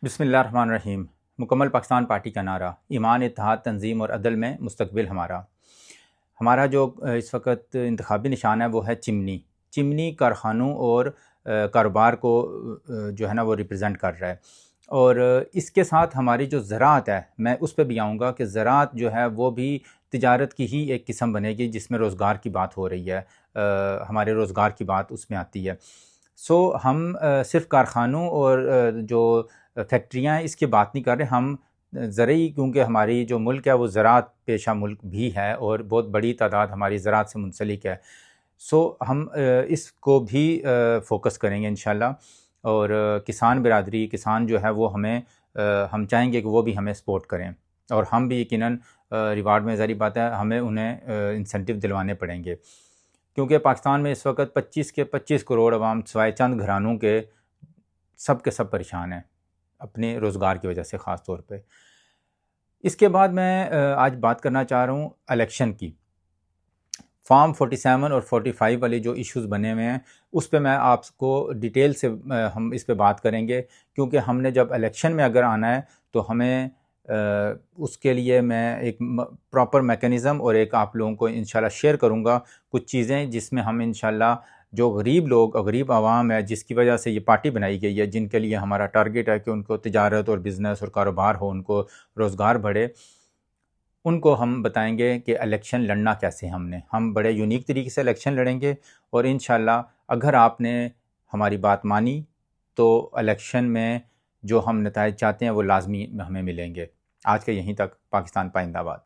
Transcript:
بسم اللہ الرحمن الرحیم۔ مکمل پاکستان پارٹی کا نعرہ، ایمان، اتحاد، تنظیم اور عدل میں مستقبل ہمارا جو اس وقت انتخابی نشان ہے وہ ہے چمنی کارخانوں اور کاروبار کو جو ہے نا وہ ریپرزینٹ کر رہا ہے، اور اس کے ساتھ ہماری جو زراعت ہے میں اس پہ بھی آؤں گا کہ زراعت جو ہے وہ بھی تجارت کی ہی ایک قسم بنے گی جس میں روزگار کی بات ہو رہی ہے، ہمارے روزگار کی بات اس میں آتی ہے۔ ہم صرف کارخانوں اور جو فیکٹریاں ہیں اس کی بات نہیں کر رہے، ہم زرعی، کیونکہ ہماری جو ملک ہے وہ زراعت پیشہ ملک بھی ہے اور بہت بڑی تعداد ہماری زراعت سے منسلک ہے، ہم اس کو بھی فوکس کریں گے انشاءاللہ، اور کسان برادری، کسان جو ہے وہ ہم چاہیں گے کہ وہ بھی ہمیں سپورٹ کریں، اور ہم بھی یقیناً ریوارڈ میں ظاہری بات ہے ہمیں انہیں انسینٹیو دلوانے پڑیں گے، کیونکہ پاکستان میں اس وقت 25 کروڑ عوام سوائے چند گھرانوں کے سب پریشان ہیں اپنے روزگار کی وجہ سے خاص طور پہ۔ اس کے بعد میں آج بات کرنا چاہ رہا ہوں الیکشن کی۔ فارم 47 اور 45 والے جو ایشوز بنے ہوئے ہیں اس پہ میں آپ کو ڈیٹیل سے ہم اس پہ بات کریں گے، کیونکہ ہم نے جب الیکشن میں اگر آنا ہے تو ہمیں اس کے لیے میں ایک پراپر میکینزم اور ایک آپ لوگوں کو انشاءاللہ شیئر کروں گا کچھ چیزیں جس میں ہم انشاءاللہ جو غریب عوام ہے جس کی وجہ سے یہ پارٹی بنائی گئی ہے، جن کے لیے ہمارا ٹارگٹ ہے کہ ان کو تجارت اور بزنس اور کاروبار ہو، ان کو روزگار بڑھے، ان کو ہم بتائیں گے کہ الیکشن لڑنا کیسے ہم بڑے یونیک طریقے سے الیکشن لڑیں گے، اور انشاءاللہ اگر آپ نے ہماری بات مانی تو الیکشن میں جو ہم نتائج چاہتے ہیں وہ لازمی ہمیں ملیں گے۔ آج کے یہیں تک۔ پاکستان پائندہ باد۔